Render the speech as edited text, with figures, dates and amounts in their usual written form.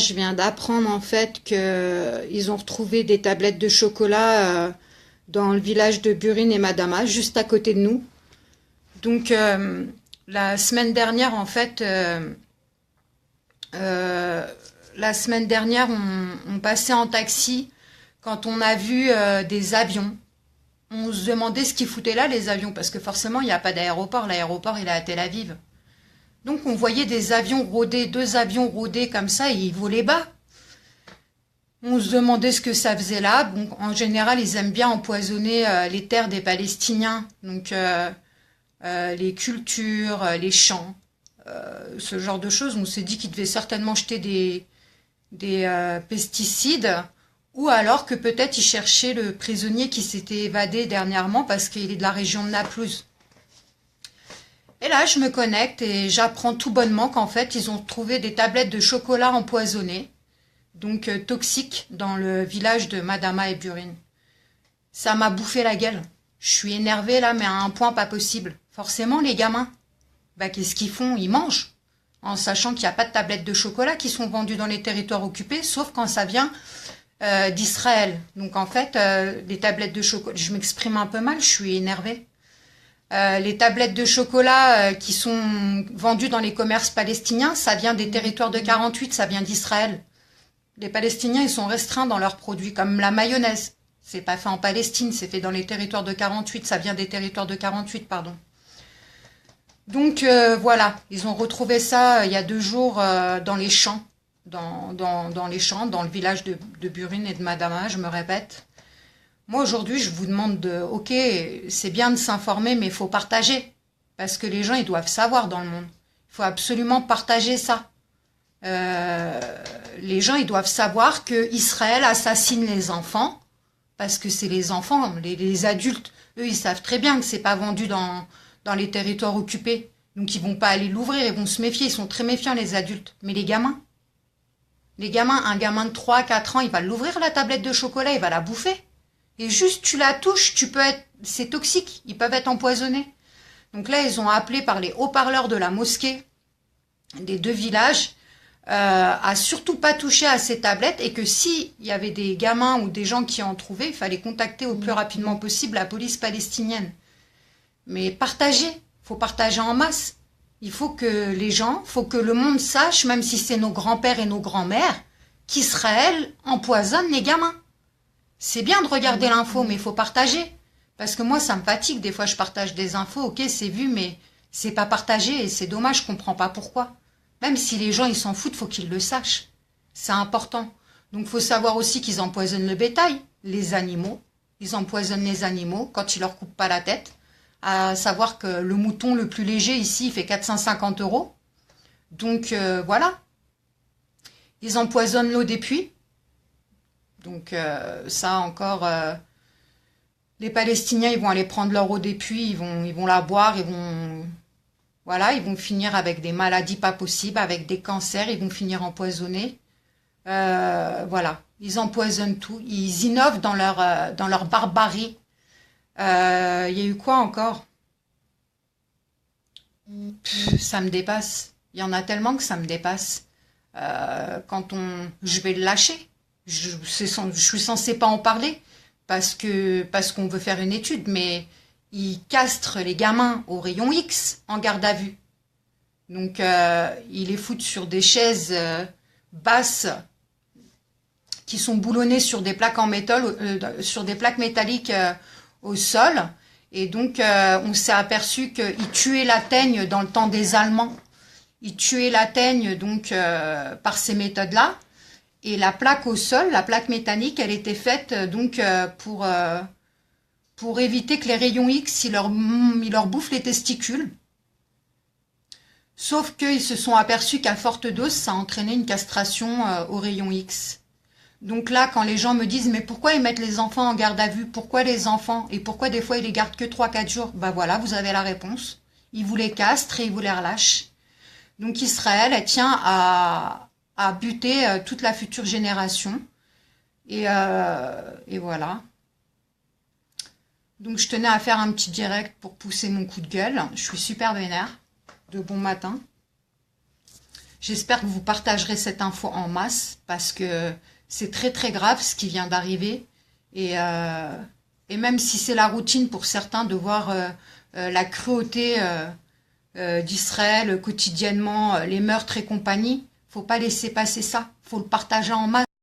Je viens d'apprendre en fait qu'ils ont retrouvé des tablettes de chocolat dans le village de Burin et Madama, juste à côté de nous. Donc la semaine dernière en fait, euh, la semaine dernière on passait en taxi quand on a vu des avions. On se demandait ce qu'ils foutaient là les avions parce que forcément il n'y a pas d'aéroport. L'aéroport il est à Tel Aviv. Donc on voyait des avions rôder, deux avions rôder comme ça et ils volaient bas. On se demandait ce que ça faisait là. Bon, en général, ils aiment bien empoisonner les terres des Palestiniens. Donc, les cultures, les champs, ce genre de choses. On s'est dit qu'ils devaient certainement jeter des pesticides. Ou alors que peut-être ils cherchaient le prisonnier qui s'était évadé dernièrement parce qu'il est de la région de Naplouse. Et là, je me connecte et j'apprends tout bonnement qu'en fait, ils ont trouvé des tablettes de chocolat empoisonnées, donc toxiques, dans le village de Madama et Burin. Ça m'a bouffé la gueule. Je suis énervée là, mais à un point pas possible. Forcément, les gamins, bah, qu'est-ce qu'ils font? Ils mangent, en sachant qu'il n'y a pas de tablettes de chocolat qui sont vendues dans les territoires occupés, sauf quand ça vient d'Israël. Donc en fait, les tablettes de chocolat, je m'exprime un peu mal, je suis énervée. Les tablettes de chocolat qui sont vendues dans les commerces palestiniens, ça vient des territoires de 48, ça vient d'Israël. Les Palestiniens, ils sont restreints dans leurs produits, comme la mayonnaise. C'est pas fait en Palestine, c'est fait dans les territoires de 48, ça vient des territoires de 48, pardon. Donc voilà, ils ont retrouvé ça il y a 2 jours dans les champs, dans les champs, dans le village de Burin et de Madama, je me répète. Moi, aujourd'hui, je vous demande ok, c'est bien de s'informer, mais il faut partager. Parce que les gens, ils doivent savoir dans le monde. Il faut absolument partager ça. Les gens, ils doivent savoir que Israël assassine les enfants, parce que c'est les enfants, les adultes. Eux, ils savent très bien que c'est pas vendu dans les territoires occupés. Donc, ils vont pas aller l'ouvrir, ils vont se méfier. Ils sont très méfiants, les adultes. Mais les gamins, un gamin de 3, 4 ans, il va l'ouvrir, la tablette de chocolat, il va la bouffer. Et juste tu la touches, c'est toxique, ils peuvent être empoisonnés. Donc là, ils ont appelé par les haut-parleurs de la mosquée des 2 villages à surtout pas toucher à ces tablettes et que s'il y avait des gamins ou des gens qui en trouvaient, il fallait contacter au plus rapidement possible la police palestinienne. Mais faut partager en masse. Il faut que faut que le monde sache, même si c'est nos grands-pères et nos grands-mères, qu'Israël empoisonne les gamins. C'est bien de regarder l'info, mais il faut partager. Parce que moi, ça me fatigue. Des fois, je partage des infos. Ok, c'est vu, mais c'est pas partagé. Et c'est dommage, je comprends pas pourquoi. Même si les gens, ils s'en foutent, faut qu'ils le sachent. C'est important. Donc, faut savoir aussi qu'ils empoisonnent le bétail, les animaux. Ils empoisonnent les animaux quand ils leur coupent pas la tête. À savoir que le mouton le plus léger ici, il fait 450 euros. Donc, voilà. Ils empoisonnent l'eau des puits. Donc ça encore, les Palestiniens, ils vont aller prendre leur eau des puits, ils vont la boire, voilà, ils vont finir avec des maladies pas possibles, avec des cancers, ils vont finir empoisonnés. Voilà, ils empoisonnent tout, ils innovent dans leur barbarie. Il y a eu quoi encore? Ça me dépasse. Il y en a tellement que ça me dépasse. Je vais le lâcher. Je suis censée pas en parler parce qu'on veut faire une étude, mais ils castrent les gamins au rayon X en garde à vue. Donc ils les foutent sur des chaises basses qui sont boulonnées sur des plaques en métal, sur des plaques métalliques au sol. Et donc on s'est aperçu qu'ils tuaient la teigne dans le temps des Allemands. Ils tuaient la teigne donc par ces méthodes-là. Et la plaque au sol, la plaque métallique, elle était faite donc pour éviter que les rayons X ils leur bouffent les testicules. Sauf qu'ils se sont aperçus qu'à forte dose, ça entraînait une castration aux rayons X. Donc là, quand les gens me disent « Mais pourquoi ils mettent les enfants en garde à vue? Pourquoi les enfants? Et pourquoi des fois ils les gardent que 3, 4 jours ?» Ben voilà, vous avez la réponse. Ils vous les castrent et ils vous les relâchent. Donc Israël, elle tient à buter toute la future génération. Et voilà. Donc je tenais à faire un petit direct pour pousser mon coup de gueule. Je suis super vénère. De bon matin. J'espère que vous partagerez cette info en masse parce que c'est très très grave ce qui vient d'arriver. Et, euh, et même si c'est la routine pour certains de voir la cruauté d'Israël quotidiennement, les meurtres et compagnie, faut pas laisser passer ça. Faut le partager en masse.